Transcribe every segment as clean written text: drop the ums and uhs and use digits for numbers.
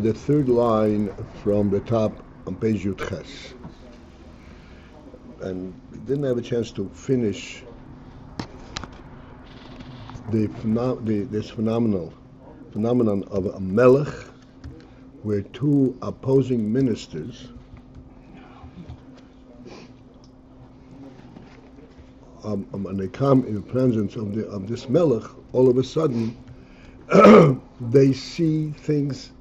the third line from the top on page Yud Ches. And we didn't have a chance to finish this phenomenon of a melech, where two opposing ministers when they come in the presence of this melech, all of a sudden they see things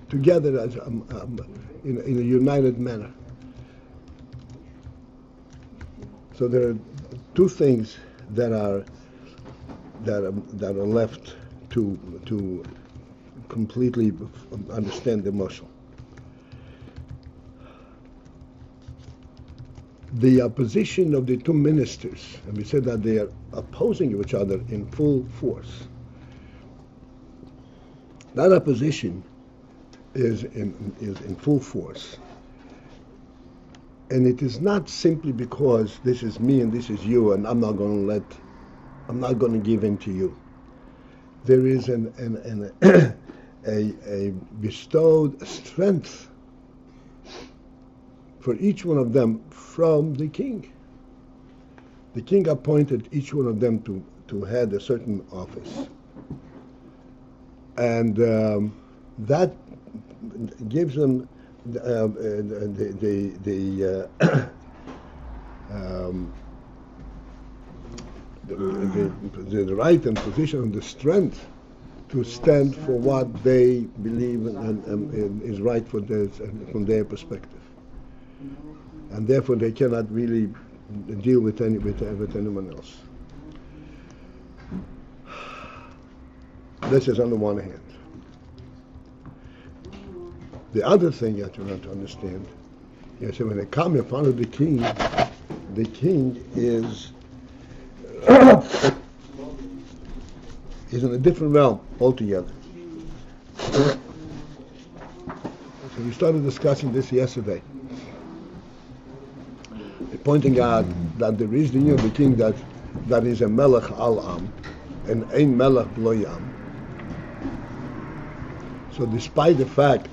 together as in a united manner. So there are two things that are left to completely understand the mashal. The opposition of the two ministers, and we said that they are opposing each other in full force. That opposition is in full force. And it is not simply because this is me and this is you, and I'm not going to give in to you. There is a bestowed strength for each one of them from the king. The king appointed each one of them to head a certain office, and that gives them the right and position and the strength to stand for what they believe and is right for from their perspective, and therefore they cannot really deal with anyone else. This is on the one hand. The other thing you have to understand is that when they come in front of the king is in a different realm altogether. So we started discussing this yesterday, pointing out that there is the king that is a melech al-am and ein melech lo-yam. So despite the fact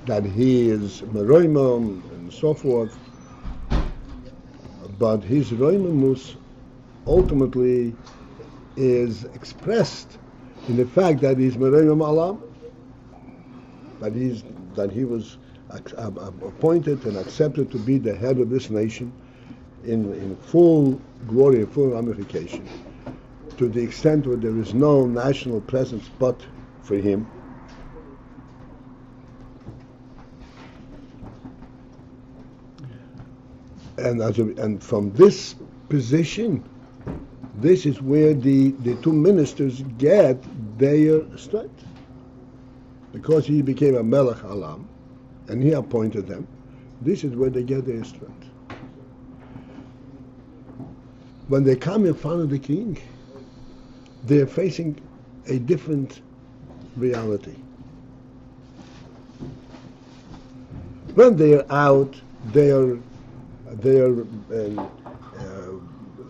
that he is meroimim and so forth, but his roimimus ultimately is expressed in the fact that he's meroimim alam, that he was appointed and accepted to be the head of this nation in full glory and full ramification, to the extent where there is no national presence but for him. And from this position, this is where the two ministers get their strength. Because he became a melech alam, and he appointed them, this is where they get their strength. When they come in front of the king, they're facing a different reality. When they're out, their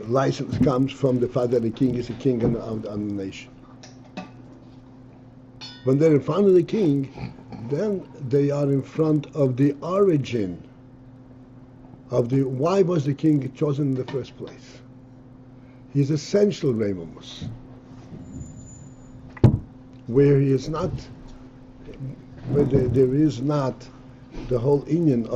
license comes from the fact that the king is a king on the nation. When they're in front of the king, then they are in front of the origin of why was the king chosen in the first place. His essential reimamus, where he is not, where there is not the whole Inyan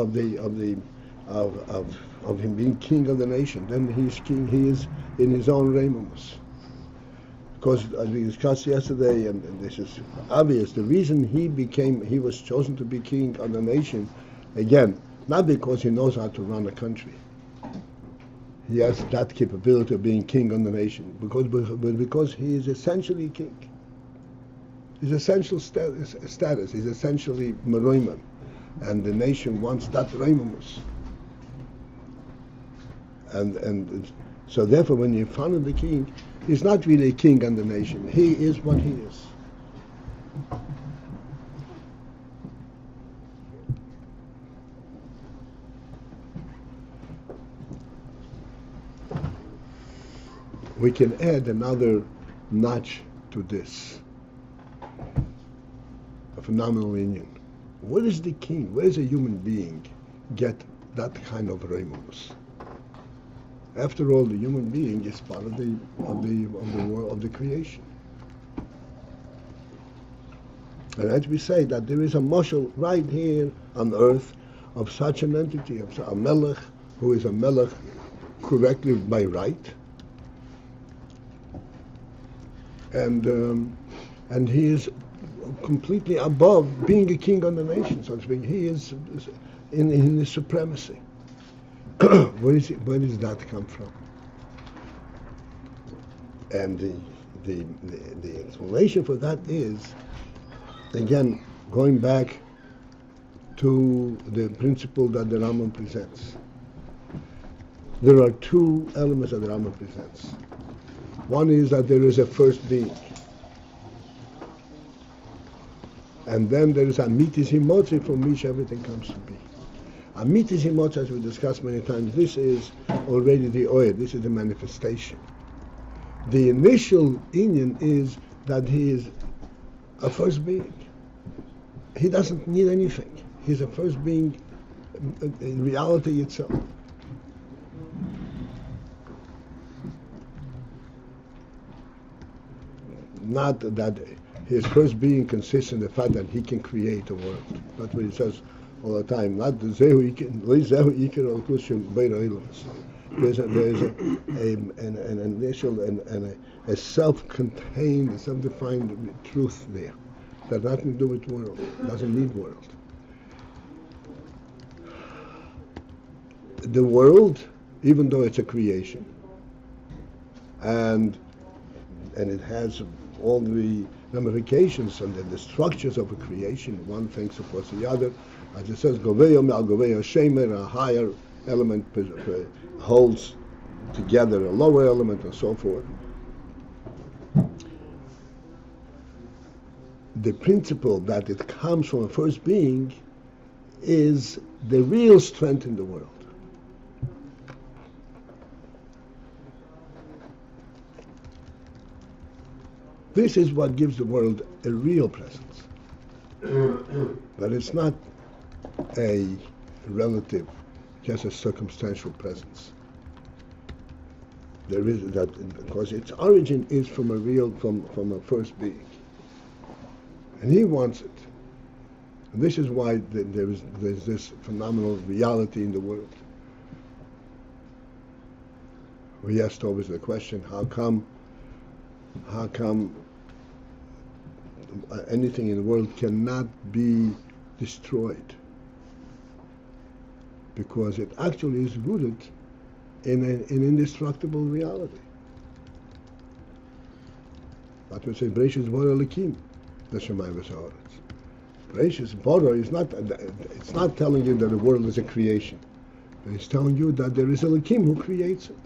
of him being king of the nation. Then he's king. He is in his own reimamus. Because as we discussed yesterday, and this is obvious, the reason he was chosen to be king of the nation, again, not because he knows how to run a country. He has that capability of being king of the nation, but because he is essentially king. His essential status is essentially meroimim, and the nation wants that reimamus. And so therefore, when you're in front of the king, he's not really a king on the nation. He is what he is. We can add another notch to this. phenomenal union. Where is the king? Where does a human being get that kind of remus? After all, the human being is part of the world of the creation. And as we say that there is a mashal right here on earth of such an entity, of a melech who is a melech correctly by right, and he is completely above being a king on the nation, so to speak. He is in his supremacy. Where does that come from? And the explanation for that is, again, going back to the principle that the Rambam presents. There are two elements that the Rambam presents. One is that there is a first being. And then there is Amitis Himotzi, from which everything comes to be. Amitis Himotzi, as we discussed many times, this is already the Oyed, this is the manifestation. The initial Inyan is that he is a first being. He doesn't need anything. He's a first being in reality itself. Not that his first being consists in the fact that he can create a world. That's what he says all the time. Not the Zehu Iker al Kushim Beira Ilus. There's an initial and a self-contained, a self-defined truth there that nothing to do with world, doesn't need world. The world, even though it's a creation, and it has all the ramifications and the structures of a creation, one thing supports the other. As it says, Goveyo Mal Goveyo Shemer, a higher element holds together a lower element, and so forth. The principle that it comes from a first being is the real strength in the world. This is what gives the world a real presence. But it's not a relative, just a circumstantial presence. There is that, because its origin is from a first being. And he wants it. And this is why there's this phenomenal reality in the world. We asked always the question, how come anything in the world cannot be destroyed? Because it actually is rooted in an indestructible reality. That's what it says, Beis Bora Elikim, the Shemayim v'Ha'aretz. Beis Bora is not, it's not telling you that the world is a creation. It's telling you that there is a Elikim who creates it.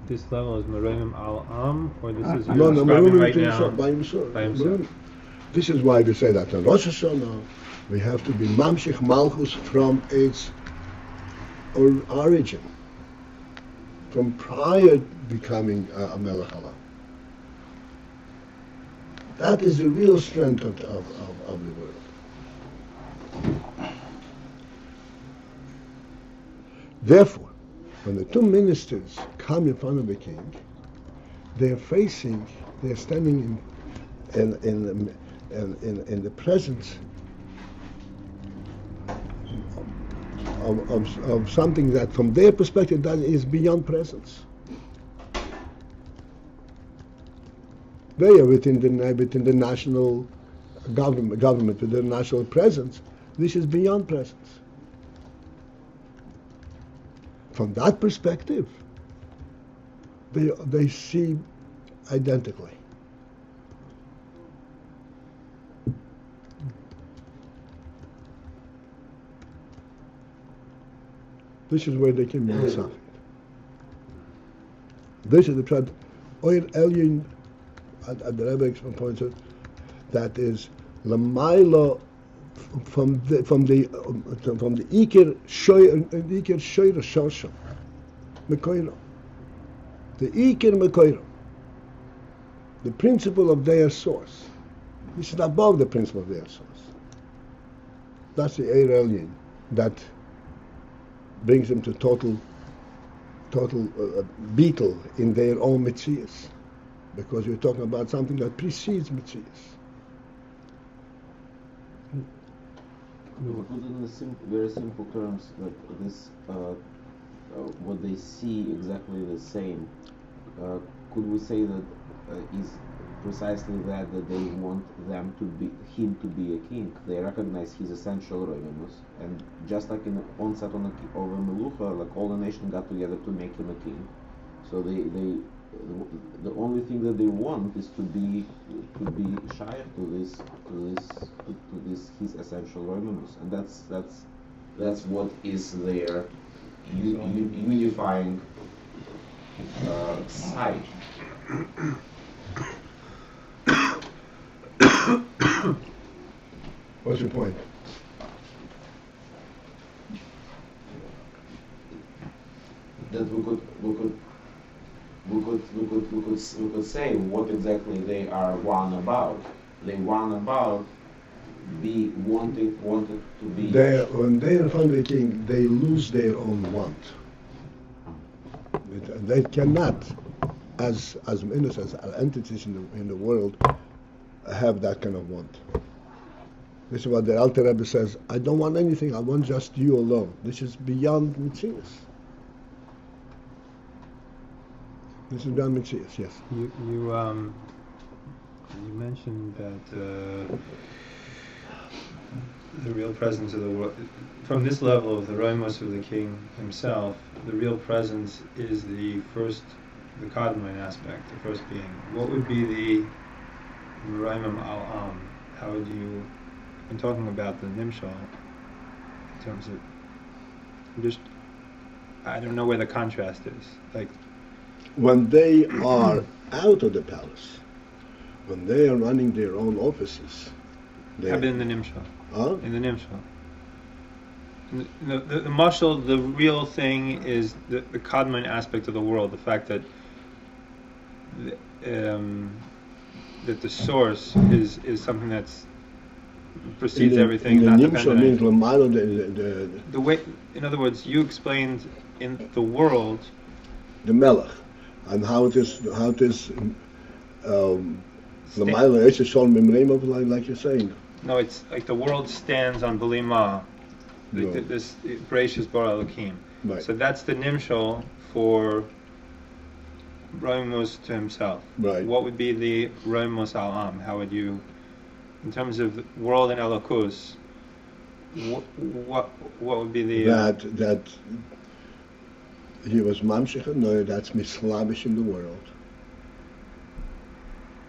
This level is Meroim al-Am, or this is no, describing right now by himself. This is why we say that in Rosh Hashanah we have to be Mamshich Malchus from its origin, from prior becoming a Melech Halam. That is the real strength of the world. Therefore, when the two ministers come in front of the king, they're standing in the presence of something that, from their perspective, that is beyond presence. They are within the national government, with their national presence. This is beyond presence. From that perspective, they see identically. This is where they can be inside. This is the pshat. Oyer Elyon, at the Rebbe points out, that is Lamaila from the Iyar Shoyra Shosha Mekoira. The Iyar Mekoira. the principle of their source. This is above the principle of their source. That's the Ayin that brings them to total beetle in their own Metzias, because you're talking about something that precedes Metzias. Put it in very simple terms, like this, what they see exactly the same. Could we say that is precisely that they want him to be a king? They recognize his essential royalness, and just like in onset of a melucha, like all the nation got together to make him a king. So the only thing that they want is to be shy to this his essential royalness, and that's what is their unifying side. What's your point? That we could say what exactly they are one about. They one about wanted to be. When they are found a king, they lose their own want. They cannot, as innocents, as entities in the world, have that kind of want. This is what the Alter Rebbe says. I don't want anything. I want just you alone. This is beyond Metzias. This is beyond Metzias. Yes. You mentioned that the real presence of the world, from this level of the Roimos of the king himself, the real presence is the Kadmon aspect, the first being. What would be the Roimim al-Am? How would you, in talking about the Nimshal, in terms of, I don't know where the contrast is. Like, when they are out of the palace, when they are running their own offices, how about in the Nimshal? Huh? In the Nimshal. The mashal, the real thing is the Kadmon aspect of the world, the fact that the source is something that's precedes everything. The Nimshal means the way. In other words, you explained in the world the Melech and how it is like you're saying. No, it's like the world stands on Belima. This Bereishis Bara Elokim. Right. So that's the Nimshal for Roimus to himself. Right. What would be the Roimus al-Am? How would you, in terms of world and Elokus, what would be the... That he was Mamshech, no, that's mislavish in the world.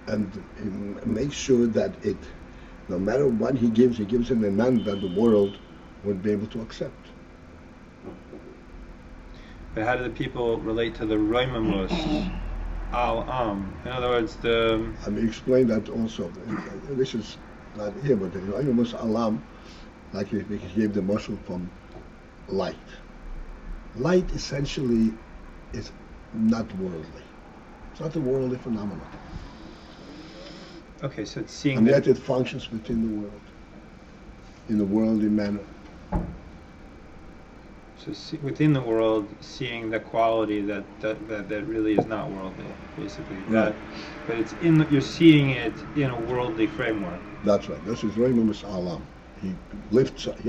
And he makes sure that no matter what he gives in a manner that the world would be able to accept. But how do the people relate to the Roimamus al-Am? In other words, I mean, explain that also. This is not here, but the Roimamus al-Am, like he gave the muscle from light. Light essentially is not worldly. It's not a worldly phenomenon. Okay, so it's seeing... And yet it functions within the world, in a worldly manner. So within the world, seeing the quality that really is not worldly, basically. Right. But it's you're seeing it in a worldly framework. That's right. This is Roimamus Alam. He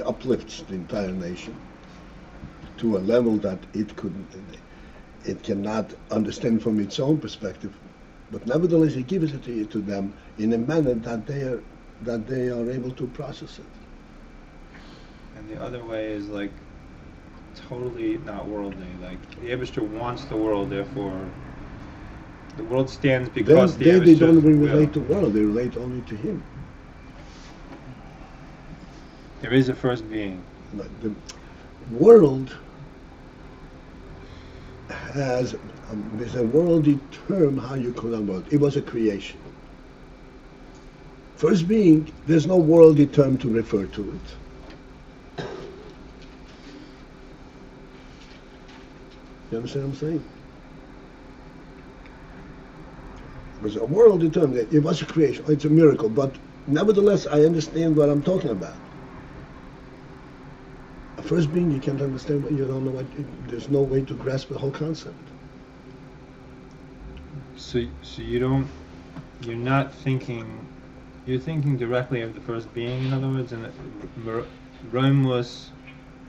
uplifts the entire nation to a level that it cannot understand from its own perspective, but nevertheless he gives it to them in a manner that they are able to process it. And the other way is like totally not worldly. Like the Eibishter wants the world, therefore the world stands because the Eibishter... They don't even relate to the world; they relate only to him. There is a first being. The world has there's a worldly term how you call it world. It was a creation. First being, there's no worldly term to refer to it. You understand what I'm saying? was a world determined. It was a creation. It's a miracle. But nevertheless, I understand what I'm talking about. A first being, you can't understand what you don't know. There's no way to grasp the whole concept. So you're not thinking. You're thinking directly of the first being, in other words, and Rome was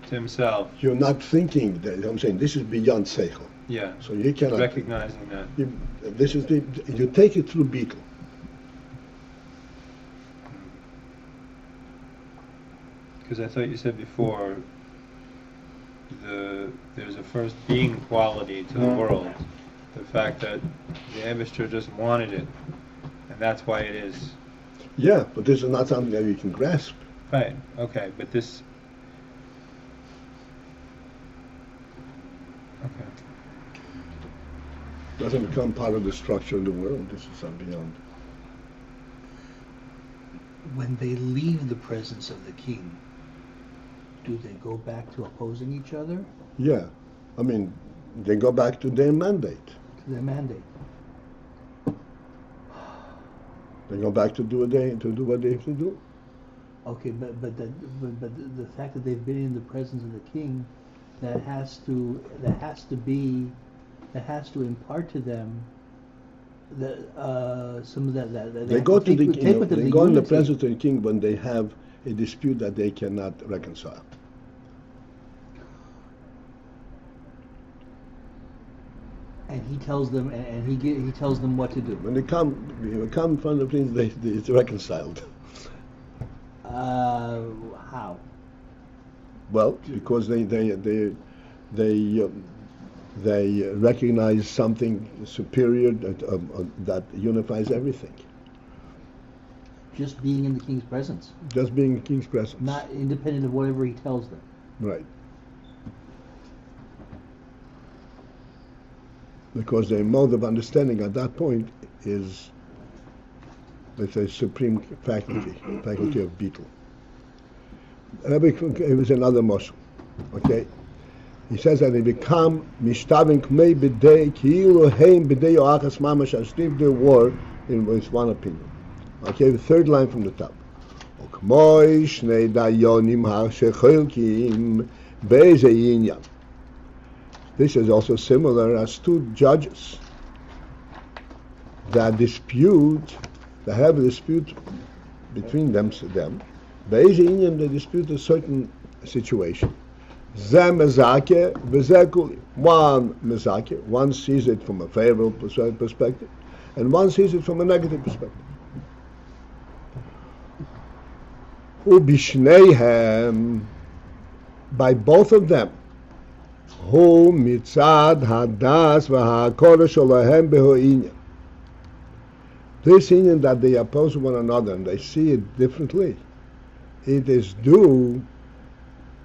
to himself. You're not thinking that. I'm saying this is beyond seichel. Yeah. So you cannot recognizing that. You take it through beetle. Because I thought you said before, there's a first being quality to the world. The fact that the Eibishter just wanted it, and that's why it is. Yeah, but this is not something that you can grasp. Right. Okay, but this. Okay. Doesn't become part of the structure of the world. This is something beyond. When they leave the presence of the king, do they go back to opposing each other? Yeah, I mean, they go back to their mandate. To their mandate. They go back to do what they have to do. Okay, but the fact that they've been in the presence of the king, that has to impart to them some of that They go to the king. They go in the unity. presence of the king when they have a dispute that they cannot reconcile. And he tells them, and he tells them what to do. When they come in front of the king, it's reconciled. How? Well, because they recognize something superior that unifies everything. Just being in the king's presence. Just being in the king's presence. Not independent of whatever he tells them. Right. Because their mode of understanding at that point is, let's say, supreme faculty of beetle. It was another muscle. Okay? He says that they become mishtabim kmei b'dei ki'ilu heim b'dei yoachas mamash ashtiv the war in with one opinion. Okay, the third line from the top. Okmoi shnei dayonim ha'shecholkim be'ez Ayin. This is also similar as two judges that have a dispute between them. Be'ez Ayin, they dispute a certain situation. Zeh mezake v'zeh kuli. One mezake, one sees it from a favorable perspective, and one sees it from a negative perspective. Ubishneihem, by both of them, hu mitzad hadas v'ha'akora sholahem behu inyan. This inyan that they oppose one another and they see it differently, it is due,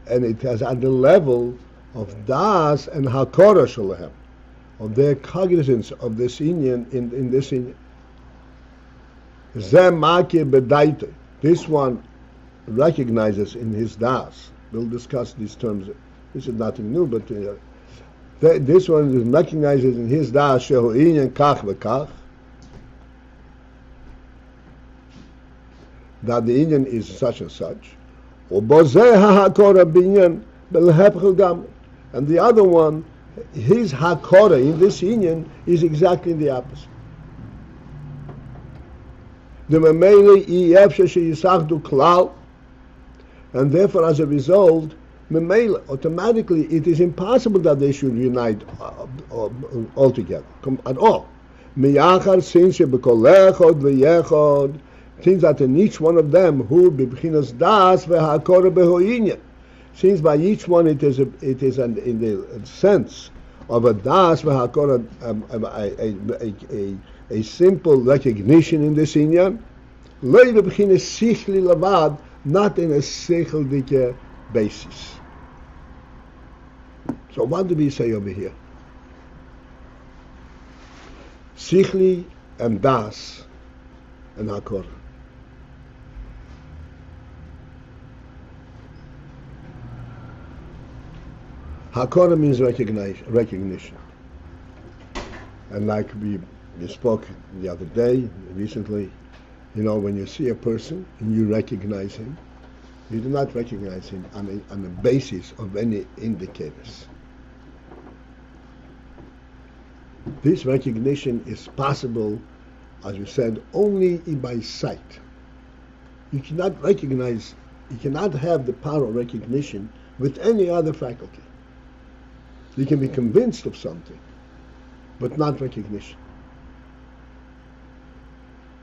and it has at the level of das and hakora sholahem, of their cognizance of this inyan in this inyan. Zeh makir b'daite. This one recognizes in his das. We'll discuss these terms. This is nothing new, but this one recognizes in his das shehu inyan kach v'kach, that the inyan is such and such. And the other one, his hakora in this inyan is exactly the opposite. And therefore, as a result, automatically it is impossible that they should unite altogether at all. Since that in each one of them, who b'bchinas das v'hakora behoinyan, since by each one it is in the sense of a das v'hakora, a simple recognition in this inyan, loy b'bchinas sichli lavad, not in a seicheldike basis. So what do we say over here? Sichli and das and hakora. Hakora means recognition. And like we You spoke the other day, recently, when you see a person and you recognize him, you do not recognize him on the basis of any indicators. This recognition is possible, as we said, only by sight. You cannot have the power of recognition with any other faculty. You can be convinced of something, but not recognition.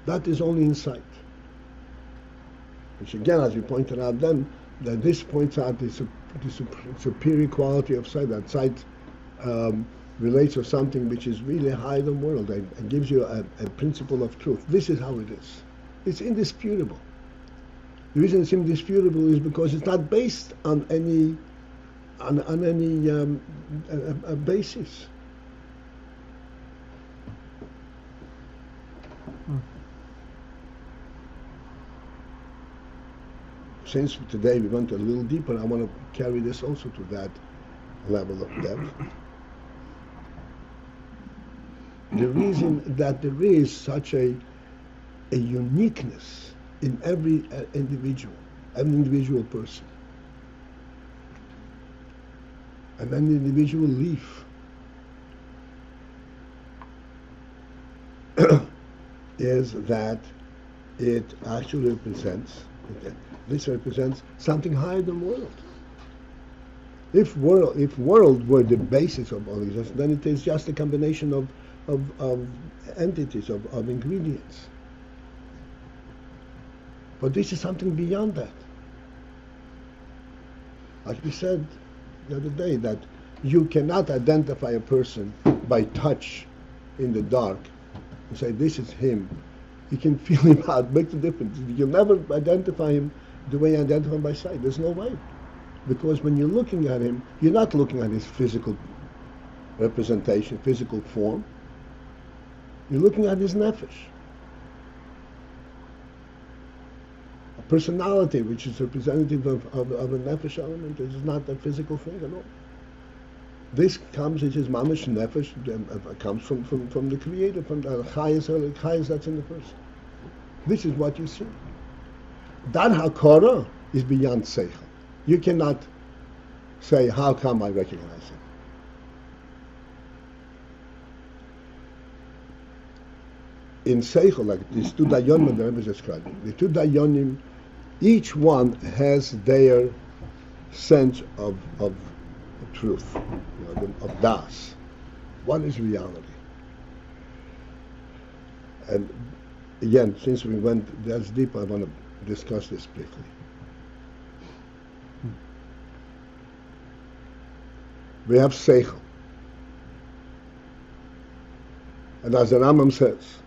That is only in sight. Which again, as we pointed out then, that this points out the superior quality of sight, that sight relates to something which is really higher than the world and gives you a principle of truth. This is how it is. It's indisputable. The reason it's indisputable is because it's not based on any basis. Since today we went a little deeper, I want to carry this also to that level of depth. The reason that there is such a uniqueness in every individual person, and an individual leaf, is that it actually represents something higher than world. If world were the basis of all existence, then it is just a combination of entities, of ingredients. But this is something beyond that. Like we said the other day, that you cannot identify a person by touch in the dark and say, this is him. You can feel him out, make the difference. You'll never identify him the way you identify him by sight. There's no way. Because when you're looking at him, you're not looking at his physical representation, physical form. You're looking at his nefesh. A personality which is representative of a nefesh element is not a physical thing at all. This comes, it is mamash nefesh, comes from the Creator, from the highest that's in the person. This is what you see. That hakara is beyond seichel. You cannot say, how come I recognize him? In seichel, like these two dayonim the Rebbe is describing, the two dayonim, each one has their sense of truth, of das. What is reality? And again, since we went that deep, I want to discuss this briefly. We have seichel, and as the Rambam says,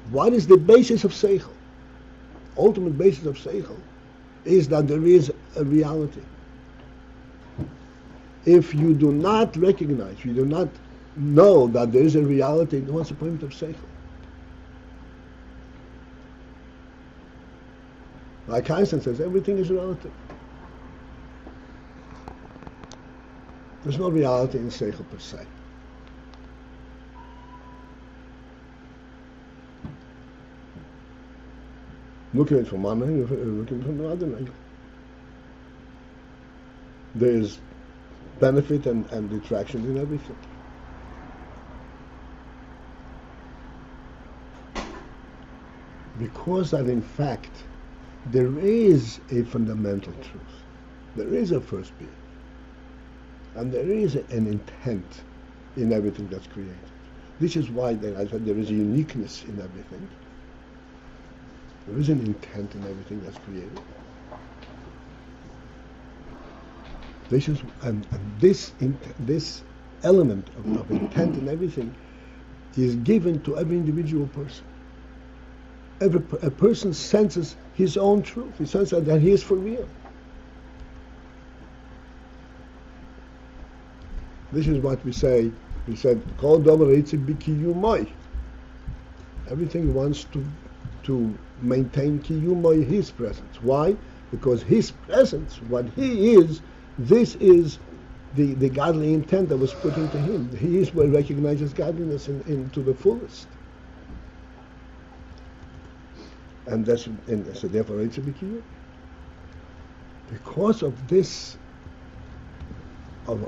what is the basis of seichel? Ultimate basis of seichel is that there is a reality. If you do not recognize, you do not know that there is a reality, what's the point of seichel? Like Einstein says, everything is relative. There's no reality in seichel per se. Looking at it from one angle, looking from the other angle. There is benefit and detraction in everything. Because that in fact there is a fundamental truth. There is a first being. And there is an intent in everything that's created. This is why I said there is a uniqueness in everything. There is an intent in everything that's created. This is this element of intent in everything is given to every individual person. A person senses his own truth. He senses that he is for real. This is what we say. We said, "Kol davar eitzim b'kiyumai." Everything wants to maintain kiyumai, his presence. Why? Because his presence, what he is, this is the godly intent that was put into him. He is what recognizes godliness to the fullest. And so therefore it's a bikiyah. Because of this, the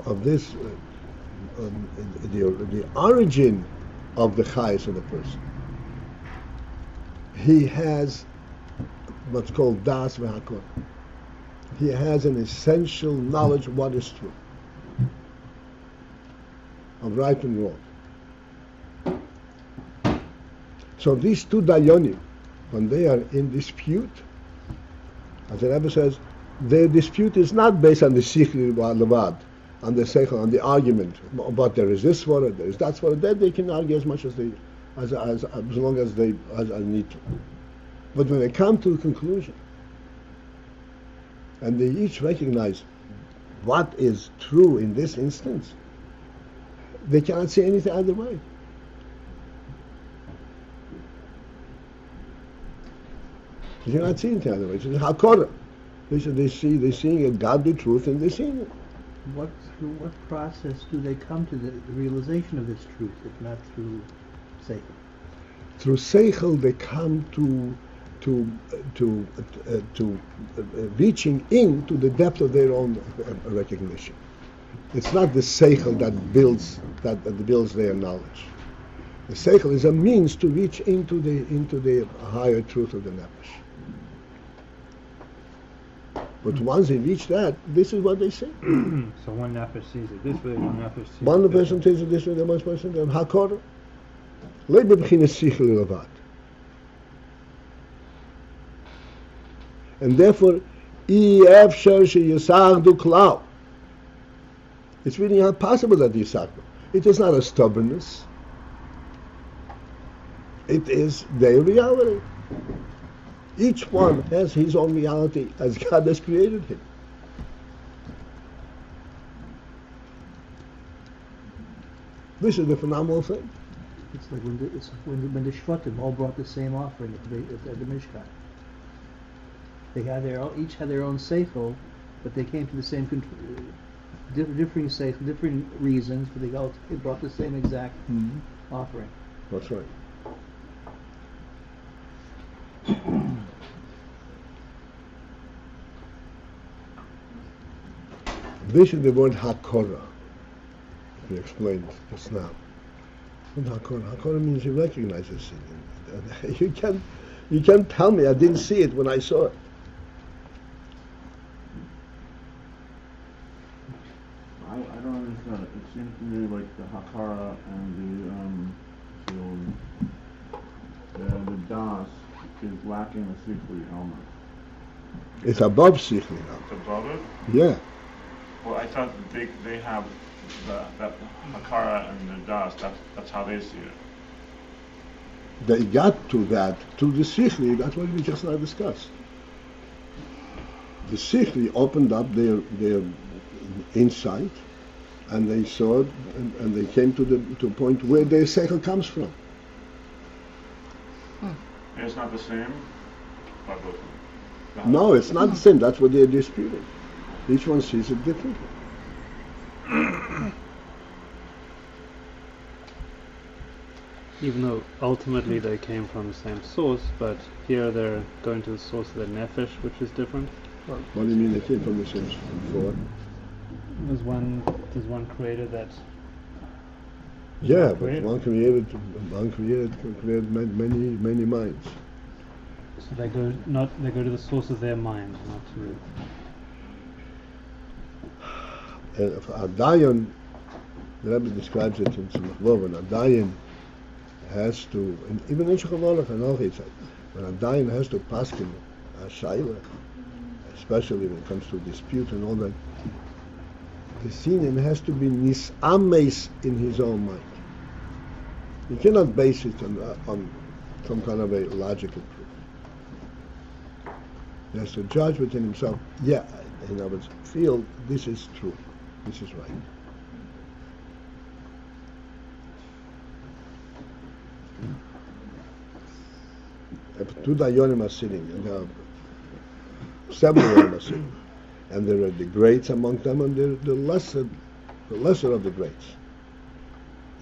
origin of the chayes of the person, he has what's called das v'hakor. He has an essential knowledge of what is true, of right and wrong. So these two dayanim, when they are in dispute, as the Rebbe says, their dispute is not based on the sikhli levad, on the seichel, on the argument. But there is this for it, there is that for it. Then they can argue as much as long as they need to. But when they come to a conclusion, and they each recognize what is true in this instance, they cannot say anything other way. They cannot see anything other way. It's hakora. They're seeing a godly truth, and they're seeing it. Through what process do they come to the realization of this truth, if not through seichel? Through seichel, they come to reaching into the depth of their own recognition. It's not the seichel that builds their knowledge. The seichel is a means to reach into the higher truth of the nefesh. But once they reach that, this is what they say. So one nefesh sees it this way, one nefesh sees One it this person way. sees it this way, the one person does hakor. Lo b'bchinas sichel levad. And therefore, efshar sheyisachdu klal. It's really not possible that yisachdu. It is not a stubbornness. It is their reality. Each one has his own reality as God has created him. This is the phenomenal thing. It's like when the Shvatim all brought the same offering at the Mishkan. Each had their own seichel, but they came to the same differing seichel, different reasons, but they brought the same exact offering. That's right. This is the word hakora. We explained just now. Hakora means you recognize the sin. You can't tell me I didn't see it when I saw it. I don't understand it. It seems to me like the hakara and the das is lacking a sikhli element. It's above sikhli now. It's above it? Yeah. Well, I thought they have that hakara and the das. That's how they see it. They got to that, to the sikhli. That's what we just now discussed. The sikhli opened up their insight, and they saw it, and they came to a point where their seichel comes from. And it's not the same? By both of them? No, it's not the same. That's what they're disputing. Each one sees it differently. Even though ultimately they came from the same source, but here they're going to the source of the nefesh, which is different. What do you mean they came from the same before? There's one creator that. Yeah, but one created many minds. So they go to the source of their mind, not to. A dayan, the Rebbe describes it in Tzemach Vov, a dayan has to, and even in Shulchan and all he said, when a dayan has to paskin a shayla, especially when it comes to dispute and all that, the sinin has to be nisames in his own mind. You cannot base it on some kind of a logical proof. He has to judge within himself, yeah, in other words, feel this is true, this is right. If two dayanim are sitting, and there are several of them are sitting, and there are the greats among them and the lesser the lesser of the greats.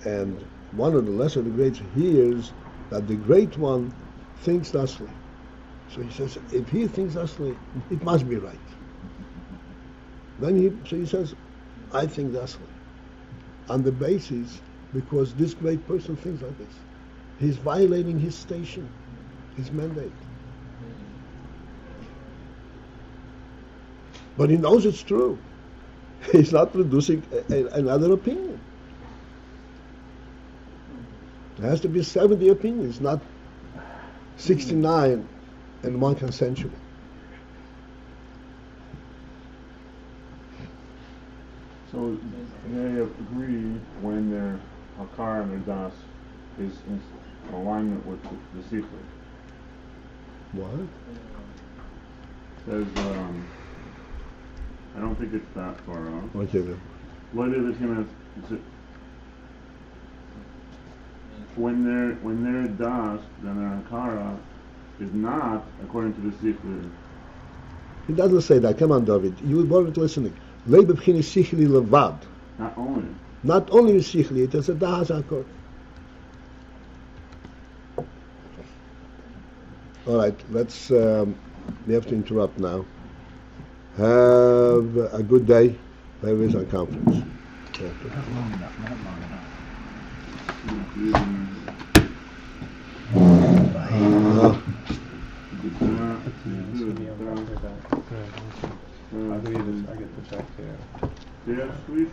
And one of the lesser of the greats hears that the great one thinks thusly. So he says, if he thinks thusly, it must be right. Then he says, I think thusly. On the basis, because this great person thinks like this. He's violating his station, his mandate. But he knows it's true. He's not producing another opinion. There has to be 70 opinions, not 69 and one consensual. So they agree when their Hakar and their Das is in alignment with the Sifri. What? Says, I don't think it's that far off. Okay then. When their Das, then their Hakara is not according to the Sifri. He doesn't say that. Come on, David. You weren't listening. Not Not only. Not only sichli, it is a das hakor. All right, let's. We have to interrupt now. Have a good day. Where is our conference? Not long enough, not long enough. I get the check here. Yeah, sweetie.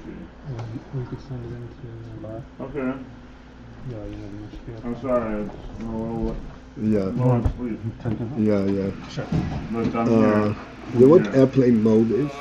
We could send it into Okay. yeah, you know, I'm sorry. I'm a little Yeah, low on sleep. yeah. But I'm here. You know what airplane mode is?